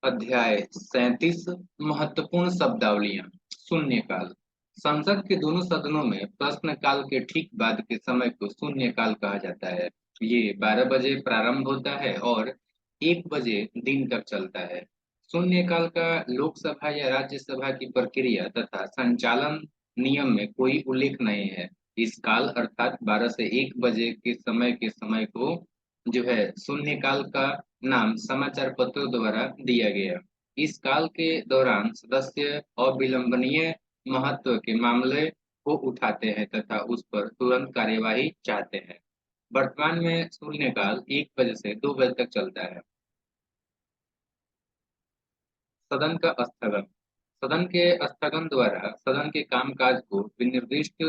अध्याय 37। महत्वपूर्ण शब्दावलियां। शून्यकाल। संसद के दोनों सदनों में प्रश्नकाल के ठीक बाद के समय को शून्यकाल कहा जाता है। ये 12 बजे प्रारंभ होता है और 1 बजे दिन तक चलता है। शून्यकाल का लोकसभा या राज्यसभा की प्रक्रिया तथा संचालन नियम में कोई उल्लेख नहीं है। इस काल अर्थात 12 से 1 बजे के समय को जो है शून्यकाल का नाम समाचार पत्रों द्वारा दिया गया। इस काल के दौरान सदस्य अविलंबनीय महत्व के मामले को उठाते हैं तथा उस पर तुरंत कार्यवाही चाहते हैं। वर्तमान में शून्यकाल 1 बजे से 2 बजे तक चलता है। सदन का स्थगन। सदन के स्थगन द्वारा सदन के कामकाज को विनिर्दिष्ट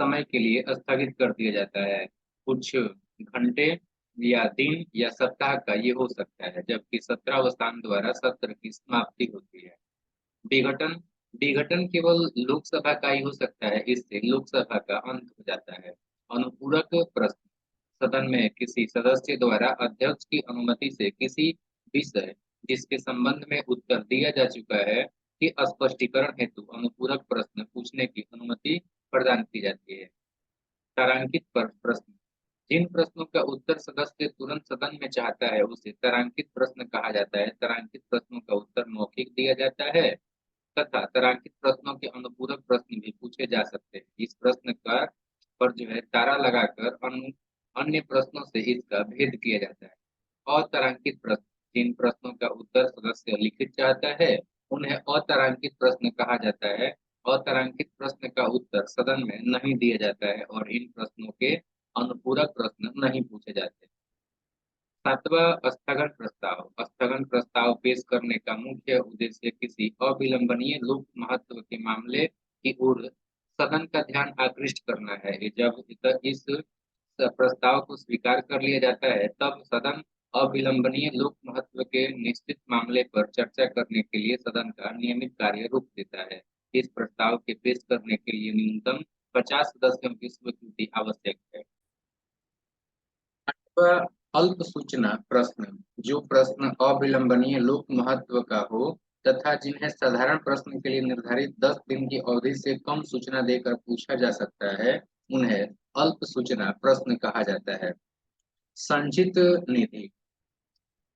समय के लिए स्थगित कर दिया जाता है। कुछ घंटे या दिन या सप्ताह का ये हो सकता है, जबकि सत्रावसान द्वारा सत्र की समाप्ति होती है। विघटन। विघटन केवल लोकसभा का ही हो सकता है, इससे लोकसभा का अंत हो जाता है। अनुपूरक प्रश्न। सदन में किसी सदस्य द्वारा अध्यक्ष की अनुमति से किसी विषय जिसके संबंध में उत्तर दिया जा चुका है कि स्पष्टीकरण हेतु अनुपूरक प्रश्न पूछने की अनुमति प्रदान की जाती है। तारांकित प्रश्न। जिन प्रश्नों का उत्तर सदस्य तुरंत सदन में चाहता है उसे तारांकित प्रश्न कहा जाता है। तारांकित प्रश्नों का उत्तर मौखिक दिया जाता है तथा तारांकित प्रश्नों के अनुपूरक प्रश्न भी पूछे जा सकते हैं। इस प्रश्न का पर जो है तारा लगाकर अन्य प्रश्नों से इसका भेद किया जाता है। अतारांकित प्रश्न। जिन प्रश्नों का उत्तर सदस्य लिखित चाहता है उन्हें अतारांकित प्रश्न कहा जाता है। अतारांकित प्रश्न का उत्तर सदन में नहीं दिया जाता है और इन प्रश्नों के अनुपूरक प्रश्न नहीं पूछे जाते। 7वां स्थगन प्रस्ताव। स्थगन प्रस्ताव पेश करने का मुख्य उद्देश्य किसी अविलंबनीय लोक महत्व के मामले की ओर सदन का ध्यान आकृष्ट करना है। जब इस प्रस्ताव को स्वीकार कर लिया जाता है तब सदन अविलंबनीय लोक महत्व के निश्चित मामले पर चर्चा करने के लिए सदन का नियमित कार्य रोक देता है। इस प्रस्ताव के पेश करने के लिए न्यूनतम 50 सदस्यों की स्वीकृति आवश्यक है। अल्प सूचना प्रश्न। जो प्रश्न अविलंबनीय लोक महत्व का हो तथा जिन्हें साधारण प्रश्न के लिए निर्धारित 10 दिन की अवधि से कम सूचना देकर पूछा जा सकता है उन्हें अल्प सूचना प्रश्न कहा जाता है। संचित निधि।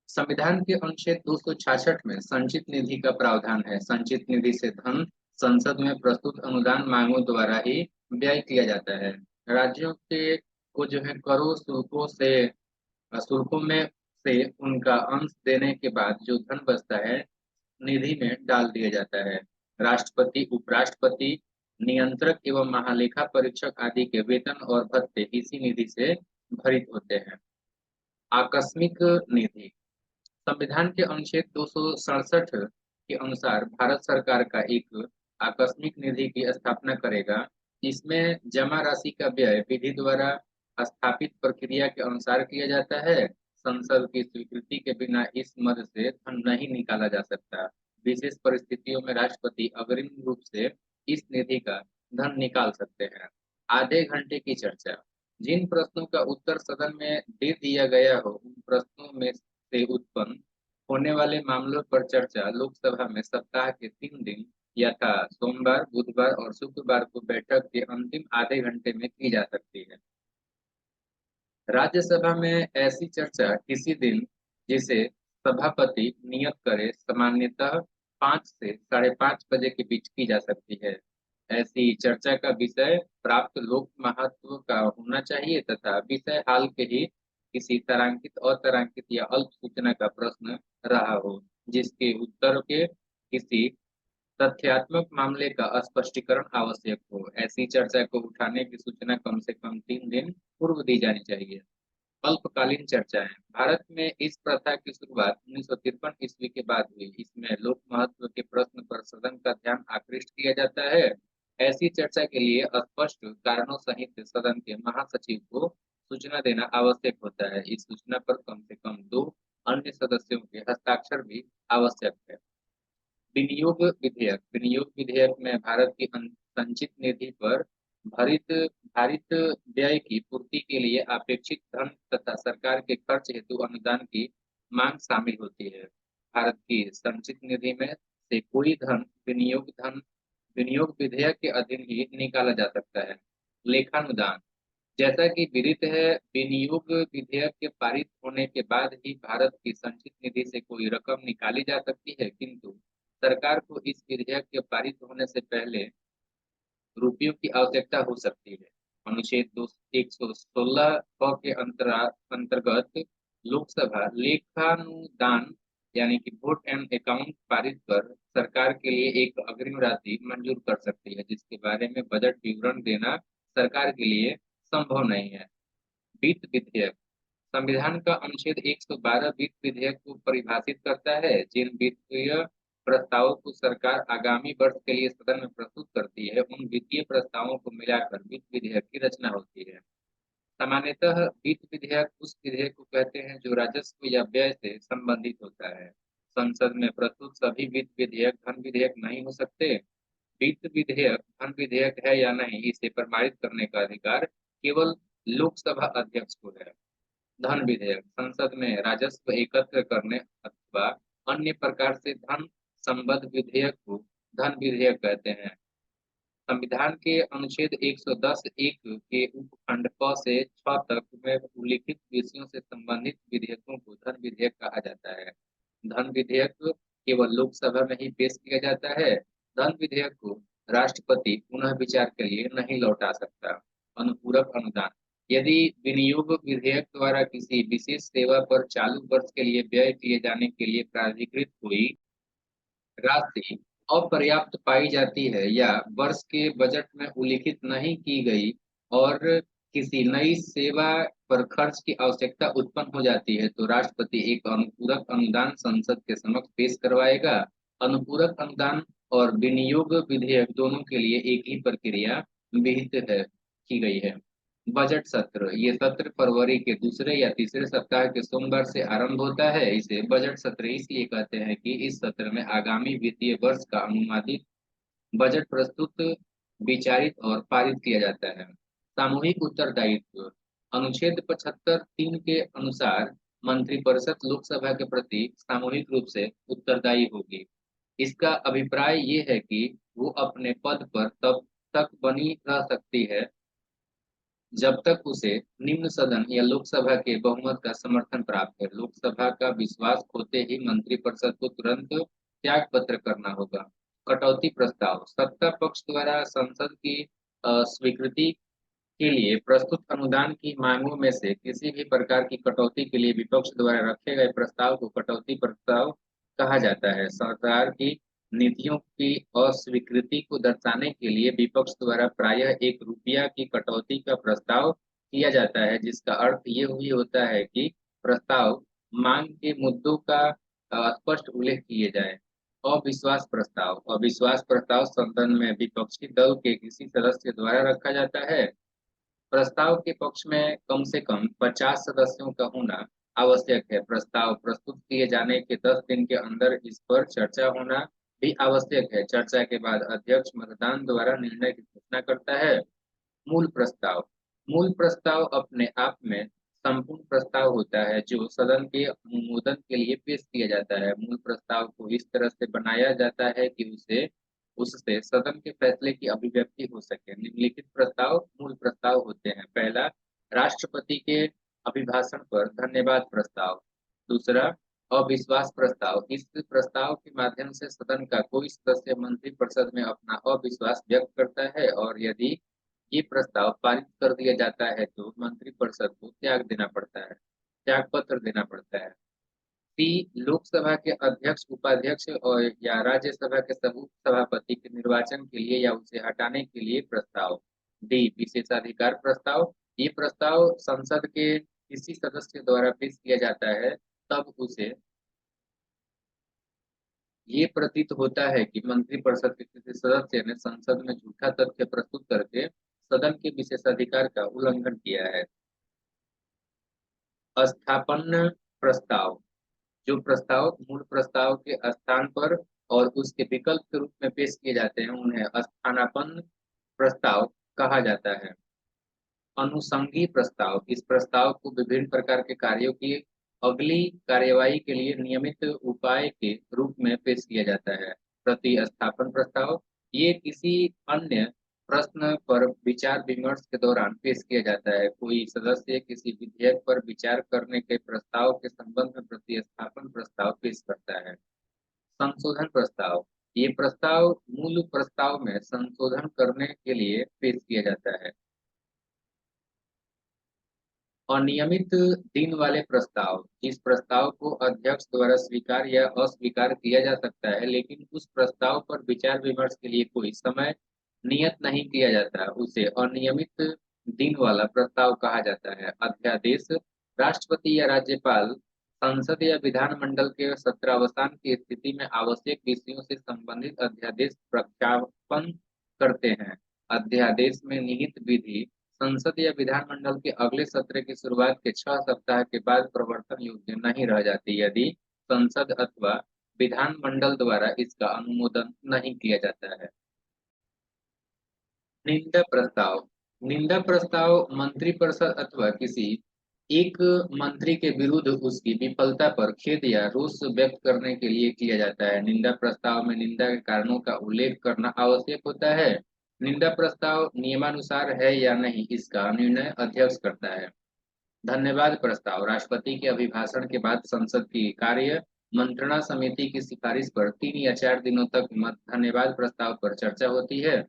संविधान के अनुच्छेद 266 में संचित निधि का प्रावधान है। संचित निधि से धन संसद में प्रस्तुत अनुदान मांगों द्वारा ही व्यय किया जाता है। राज्यों के को जो है करों शुल्कों में से उनका अंश देने के बाद जो धन बचता है निधि में डाल दिया जाता है। राष्ट्रपति, उपराष्ट्रपति, नियंत्रक एवं महालेखा परीक्षक आदि के वेतन और भत्ते इसी निधि से भरित होते हैं। आकस्मिक निधि। संविधान के अनुच्छेद 267 के अनुसार भारत सरकार का एक आकस्मिक निधि की स्थापना करेगा। इसमें जमा राशि का व्यय विधि द्वारा स्थापित प्रक्रिया के अनुसार किया जाता है। संसद की स्वीकृति के बिना इस मद से धन नहीं निकाला जा सकता। विशेष परिस्थितियों में राष्ट्रपति अग्रिम रूप से इस निधि का धन निकाल सकते हैं। आधे घंटे की चर्चा। जिन प्रश्नों का उत्तर सदन में दे दिया गया हो उन प्रश्नों में से उत्पन्न होने वाले मामलों पर चर्चा लोकसभा में सप्ताह के 3 दिन यथा सोमवार, बुधवार और शुक्रवार को बैठक के अंतिम आधे घंटे में की जा सकती है। राज्यसभा में ऐसी चर्चा किसी दिन जिसे सभापति नियत करे सामान्यतः 5 से 5:30 बजे के बीच की जा सकती है। ऐसी चर्चा का विषय प्राप्त लोक महत्व का होना चाहिए तथा विषय हाल के ही किसी तारांकित, अतारांकित या अल्प सूचना का प्रश्न रहा हो जिसके उत्तर के किसी तथ्यात्मक मामले का स्पष्टीकरण आवश्यक हो। ऐसी चर्चा को उठाने की सूचना कम से कम 3 दिन पूर्व दी जानी चाहिए। अल्पकालीन चर्चाएं। भारत में इस प्रथा की शुरुआत 1953 ईस्वी के बाद हुई। इसमें लोक महत्व के प्रश्न पर सदन का ध्यान आकृष्ट किया जाता है। ऐसी चर्चा के लिए स्पष्ट कारणों सहित सदन के महासचिव को सूचना देना आवश्यक होता है। इस सूचना पर कम से कम 2 अन्य सदस्यों के हस्ताक्षर भी आवश्यक है। विनियोग विधेयक। विनियोग विधेयक में भारत की संचित निधि पर भारित भारित व्यय की पूर्ति के लिए अपेक्षित धन तथा सरकार के खर्च हेतु अनुदान की मांग शामिल होती है। भारत की संचित निधि में से कोई धन विनियोग विधेयक के अधीन ही निकाला जा सकता है। लेखानुदान, जैसा कि विदित है, विनियोग विधेयक के पारित होने के बाद ही भारत की संचित निधि से कोई रकम निकाली जा सकती है, किंतु सरकार को इस विधेयक के पारित होने से पहले रुपयों की आवश्यकता हो सकती है। अनुच्छेद 116 क के अंतर्गत लोकसभा लेखानुदान यानी कि वोट एंड अकाउंट पारित कर सरकार के लिए एक अग्रिम राशि मंजूर कर सकती है, जिसके बारे में बजट विवरण देना सरकार के लिए संभव नहीं है। वित्त विधेयक, संविधान का अनुच्छेद 112 वित्त विधेयक को परिभाषित करता है। जिन वित्तीय प्रस्तावों को सरकार आगामी वर्ष के लिए सदन में प्रस्तुत करती है, उन वित्तीय प्रस्तावों को मिलाकर वित्त विधेयक की रचना होती है। सामान्यतः वित्त विधेयक उस विधेयक को कहते हैं जो राजस्व या व्यय से संबंधित होता है। संसद में प्रस्तुत सभी वित्त विधेयक धन विधेयक नहीं हो सकते। वित्त विधेयक धन विधेयक है या नहीं, इसे प्रमाणित करने का अधिकार केवल लोकसभा अध्यक्ष को है। धन विधेयक, संसद में राजस्व एकत्र करने अथवा अन्य प्रकार से धन संबद्ध विधेयक को धन विधेयक कहते हैं। संविधान के अनुच्छेद 110 एक के उपखंड क से 6 तक में उल्लिखित विषयों से संबंधित विधेयकों को धन विधेयक कहा जाता है। धन विधेयक केवल लोकसभा में ही पेश किया जाता है। धन विधेयक को राष्ट्रपति पुनः विचार के लिए नहीं लौटा सकता। अनुपूरक अनुदान, यदि विनियोग विधेयक द्वारा किसी विशेष सेवा पर चालू वर्ष के लिए व्यय किए जाने के लिए प्राधिकृत हुई राशि अपर्याप्त पाई जाती है या वर्ष के बजट में उल्लिखित नहीं की गई और किसी नई सेवा पर खर्च की आवश्यकता उत्पन्न हो जाती है, तो राष्ट्रपति एक अनुपूरक अनुदान संसद के समक्ष पेश करवाएगा। अनुपूरक अनुदान और विनियोग विधेयक दोनों के लिए एक ही प्रक्रिया विहित है की गई है। बजट सत्र, ये सत्र फरवरी के दूसरे या तीसरे सप्ताह के सोमवार से आरंभ होता है। इसे बजट सत्र इसलिए कहते हैं कि इस सत्र में आगामी वित्तीय वर्ष का अनुमानित बजट प्रस्तुत, विचारित और पारित किया जाता है। सामूहिक उत्तरदायित्व, अनुच्छेद 75(3) के अनुसार मंत्रिपरिषद लोकसभा के प्रति सामूहिक रूप से उत्तरदायी होगी। इसका अभिप्राय ये है कि वो अपने पद पर तब तक बनी रह सकती है जब तक उसे निम्न सदन या लोकसभा के बहुमत का समर्थन प्राप्त है। लोकसभा का विश्वास खोते ही मंत्रिपरिषद को तुरंत त्याग पत्र करना होगा। कटौती प्रस्ताव, सत्ता पक्ष द्वारा संसद की स्वीकृति के लिए प्रस्तुत अनुदान की मांगों में से किसी भी प्रकार की कटौती के लिए विपक्ष द्वारा रखे गए प्रस्ताव को कटौती प्रस्ताव कहा जाता है। सरकार की नीतियों की अस्वीकृति को दर्शाने के लिए विपक्ष द्वारा प्रायः ₹1 की कटौती का प्रस्ताव किया जाता है, जिसका अर्थ ये हुई होता है कि प्रस्ताव मांग के मुद्दों का स्पष्ट उल्लेख किए जाए। अविश्वास प्रस्ताव सदन में विपक्षी दल के किसी सदस्य द्वारा रखा जाता है। प्रस्ताव के पक्ष में कम से कम 50 सदस्यों का होना आवश्यक है। प्रस्ताव प्रस्तुत किए जाने के 10 दिन के अंदर इस पर चर्चा होना भी आवश्यक है। चर्चा के बाद अध्यक्ष मतदान द्वारा निर्णय की घोषणा करता है। मूल प्रस्ताव, मूल प्रस्ताव अपने आप में संपूर्ण प्रस्ताव होता है जो सदन के अनुमोदन के लिए पेश किया जाता है। मूल प्रस्ताव को इस तरह से बनाया जाता है कि उसे उससे सदन के फैसले की अभिव्यक्ति हो सके। निम्नलिखित प्रस्ताव मूल प्रस्ताव होते हैं। पहला, राष्ट्रपति के अभिभाषण पर धन्यवाद प्रस्ताव। दूसरा, अविश्वास प्रस्ताव, इस प्रस्ताव के माध्यम से सदन का कोई सदस्य मंत्रिपरिषद में अपना अविश्वास व्यक्त करता है और यदि ये प्रस्ताव पारित कर दिया जाता है तो मंत्रिपरिषद को त्याग देना पड़ता है, त्याग पत्र देना पड़ता है। सी, लोकसभा के अध्यक्ष, उपाध्यक्ष और या राज्यसभा के समूह सभापति के निर्वाचन के लिए या उसे हटाने के लिए प्रस्ताव। डी, विशेषाधिकार प्रस्ताव, ये प्रस्ताव संसद के किसी सदस्य द्वारा पेश किया जाता है तब उसे ये प्रतीत होता है कि मंत्रिपरिषद के किसी सदस्य ने संसद में झूठा तथ्य प्रस्तुत करके सदन के विशेषाधिकार का उल्लंघन किया है। स्थापन प्रस्ताव, जो प्रस्ताव मूल प्रस्ताव के स्थान पर और उसके विकल्प के रूप में पेश किए जाते हैं उन्हें स्थानापन्न प्रस्ताव कहा जाता है। अनुषंगी प्रस्ताव, इस प्रस्ताव को विभिन्न प्रकार के कार्यों की अगली कार्यवाही के लिए नियमित उपाय के रूप में पेश किया जाता है। प्रतिस्थापन प्रस्ताव ये किसी अन्य प्रश्न पर विचार विमर्श के दौरान पेश किया जाता है। कोई सदस्य किसी विधेयक पर विचार करने के प्रस्ताव के संबंध में प्रतिस्थापन प्रस्ताव पेश करता है। संशोधन प्रस्ताव ये प्रस्ताव मूल प्रस्ताव में संशोधन करने के लिए पेश किया जाता है। अनियमित दिन वाले प्रस्ताव इस प्रस्ताव को अध्यक्ष द्वारा स्वीकार या अस्वीकार किया जा सकता है, लेकिन उस प्रस्ताव पर विचार विमर्श के लिए कोई समय नियत नहीं किया जाता। उसे अनियमित दिन वाला प्रस्ताव कहा जाता है। अध्यादेश राष्ट्रपति या राज्यपाल संसद या विधानमंडल के सत्रावसान की स्थिति में आवश्यक विषयों से संबंधित अध्यादेश प्रख्यापन करते हैं। अध्यादेश में निहित विधि संसद या विधानमंडल के अगले सत्र की शुरुआत के 6 सप्ताह के बाद प्रवर्तन योग्य नहीं रह जाती, यदि संसद अथवा विधानमंडल द्वारा इसका अनुमोदन नहीं किया जाता है। निंदा प्रस्ताव निंदा प्रस्ताव मंत्रिपरिषद अथवा किसी एक मंत्री के विरुद्ध उसकी विफलता पर खेद या रोष व्यक्त करने के लिए किया जाता है। निंदा प्रस्ताव में निंदा के कारणों का उल्लेख करना आवश्यक होता है। निंदा प्रस्ताव नियमानुसार है या नहीं, इसका निर्णय अध्यक्ष करता है। धन्यवाद प्रस्ताव राष्ट्रपति के अभिभाषण के बाद संसद की कार्य मंत्रणा समिति की सिफारिश पर 3 या 4 दिनों तक धन्यवाद प्रस्ताव पर चर्चा होती है।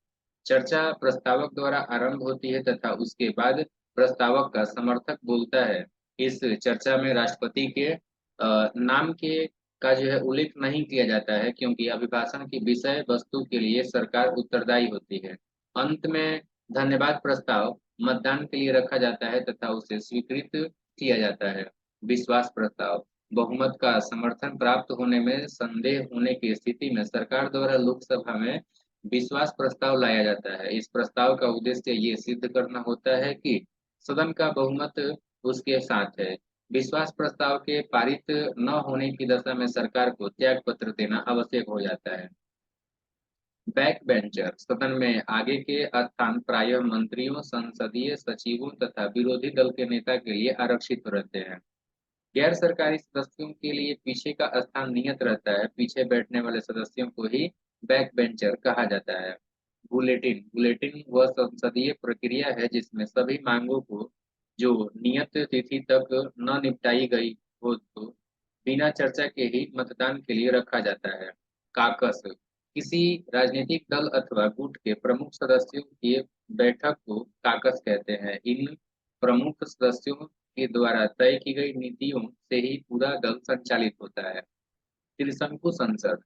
चर्चा प्रस्तावक द्वारा आरंभ होती है तथा उसके बाद प्रस्तावक का समर्थक बोलता है। इस चर्चा में राष्ट्रपति के नाम के का जो है उल्लेख नहीं किया जाता है, क्योंकि अभिभाषण की विषय वस्तु के लिए सरकार उत्तरदायी होती है। अंत में धन्यवाद प्रस्ताव मतदान के लिए रखा जाता है तथा उसे स्वीकृत किया जाता है। विश्वास प्रस्ताव बहुमत का समर्थन प्राप्त होने में संदेह होने की स्थिति में सरकार द्वारा लोकसभा में विश्वास प्रस्ताव लाया जाता है। इस प्रस्ताव का उद्देश्य ये सिद्ध करना होता है कि सदन का बहुमत उसके साथ है। विश्वास प्रस्ताव के पारित न होने की दशा में सरकार को त्याग पत्र देना आवश्यक हो जाता है। बैक बेंचर सदन में आगे के स्थान प्रायः मंत्रियों, संसदीय सचिवों तथा विरोधी दल के नेता के लिए आरक्षित रहते हैं। गैर सरकारी सदस्यों के लिए पीछे का स्थान नियत रहता है। पीछे बैठने वाले सदस्यों को ही बैक बेंचर कहा जाता है। बुलेटिन बुलेटिन वह संसदीय प्रक्रिया है जिसमें सभी मांगों को जो नियत तिथि तक न निपटाई गई हो तो बिना चर्चा के ही मतदान के लिए रखा जाता है। काकस किसी राजनीतिक दल अथवा गुट के प्रमुख सदस्यों की बैठक को काकस कहते हैं। इन प्रमुख सदस्यों के द्वारा तय की गई नीतियों से ही पूरा दल संचालित होता है। त्रिशंकु संसद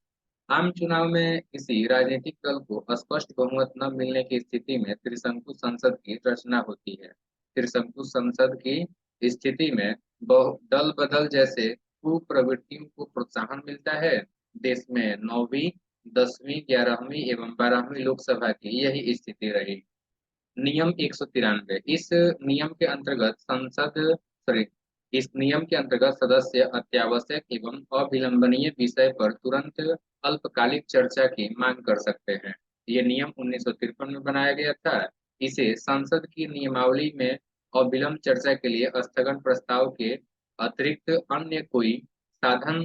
आम चुनाव में किसी राजनीतिक दल को स्पष्ट बहुमत न मिलने की स्थिति में त्रिशंकु संसद की रचना होती है। त्रिशंकु संसद की स्थिति में दल बदल जैसे कुप्रवृत्तियों को प्रोत्साहन मिलता है। देश में 9वीं, 10वीं, 11वीं एवं 12वीं लोकसभा की यही स्थिति रही। नियम 193 नियम के अंतर्गत संसद सॉरी इस नियम के अंतर्गत सदस्य अत्यावश्यक एवं अविलंबनीय विषय पर तुरंत अल्पकालिक चर्चा की मांग कर सकते हैं। ये नियम 1953 में बनाया गया था। इसे संसद की नियमावली में अविलंब चर्चा के लिए स्थगन प्रस्ताव के अतिरिक्त अन्य कोई साधन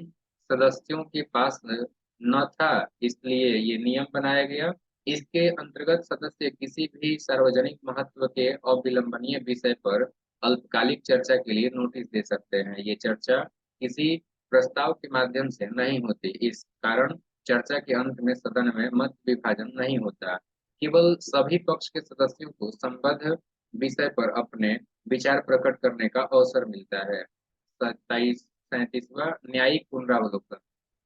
सदस्यों के पास न था, इसलिए ये नियम बनाया गया। इसके अंतर्गत सदस्य किसी भी सार्वजनिक महत्व के अविलंबनीय विषय पर अल्पकालिक चर्चा के लिए नोटिस दे सकते हैं। ये चर्चा किसी प्रस्ताव के माध्यम से नहीं होती। इस कारण चर्चा के अंत में सदन में मत विभाजन नहीं होता। केवल सभी पक्ष के सदस्यों को संबद्ध विषय पर अपने विचार प्रकट करने का अवसर मिलता है। 37वां न्यायिक पुनरावलोकन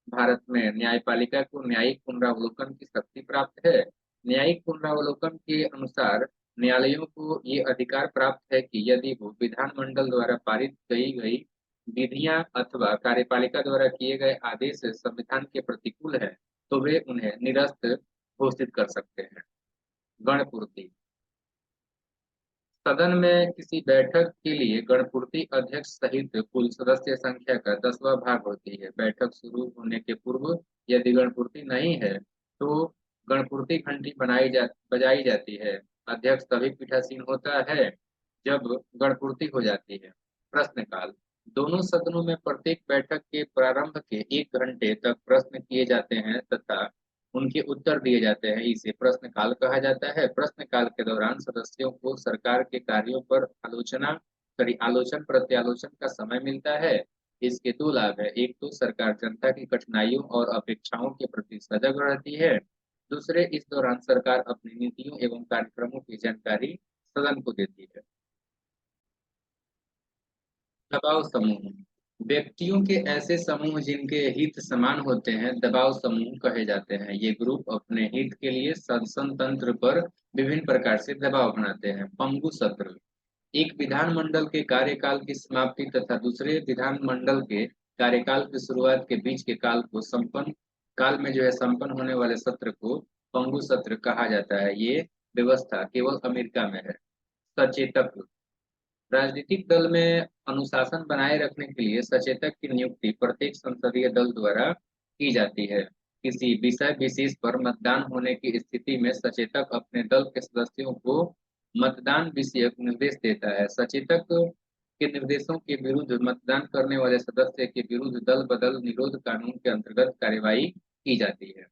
भारत में न्यायपालिका को न्यायिक पुनरावलोकन की शक्ति प्राप्त है। न्यायिक पुनरावलोकन के अनुसार न्यायालयों को ये अधिकार प्राप्त है कि यदि वो विधानमंडल द्वारा पारित की गई विधियां अथवा कार्यपालिका द्वारा किए गए आदेश संविधान के प्रतिकूल है तो वे उन्हें निरस्त घोषित कर सकते हैं। गणपूर्ति सदन में किसी बैठक के लिए गणपूर्ति अध्यक्ष सहित कुल सदस्य संख्या का 10वां भाग होती है। बैठक शुरू होने के पूर्व यदि गणपूर्ति नहीं है तो गणपूर्ति घंटी बजाई जाती है। अध्यक्ष तभी पीठासीन होता है जब गणपूर्ति हो जाती है। प्रश्नकाल दोनों सदनों में प्रत्येक बैठक के प्रारंभ के 1 घंटे तक प्रश्न किए जाते हैं तथा उनके उत्तर दिए जाते हैं। इसे प्रश्नकाल कहा जाता है। प्रश्नकाल के दौरान सदस्यों को सरकार के कार्यों पर आलोचन प्रत्यालोचन का समय मिलता है। इसके 2 लाभ है। एक तो सरकार जनता की कठिनाइयों और अपेक्षाओं के प्रति सजग रहती है। दूसरे, इस दौरान सरकार अपनी नीतियों एवं कार्यक्रमों की जानकारी सदन को देती है। दबाव समूह व्यक्तियों के ऐसे समूह जिनके हित समान होते हैं दबाव समूह कहे जाते हैं। ये ग्रुप अपने हित के लिए शासन तंत्र पर विभिन्न प्रकार से दबाव बनाते हैं। पंगु सत्र एक विधानमंडल के कार्यकाल की समाप्ति तथा दूसरे विधानमंडल के कार्यकाल की शुरुआत के बीच के काल में जो है संपन्न होने वाले सत्र को पंगु सत्र कहा जाता है। ये व्यवस्था केवल अमेरिका में है। सचेतक राजनीतिक दल में अनुशासन बनाए रखने के लिए सचेतक की नियुक्ति प्रत्येक संसदीय दल द्वारा की जाती है। किसी विषय विशेष पर मतदान होने की स्थिति में सचेतक अपने दल के सदस्यों को मतदान विषयक निर्देश देता है। सचेतक के निर्देशों के विरुद्ध मतदान करने वाले सदस्य के विरुद्ध दल बदल निरोध कानून के अंतर्गत कार्यवाही की जाती है।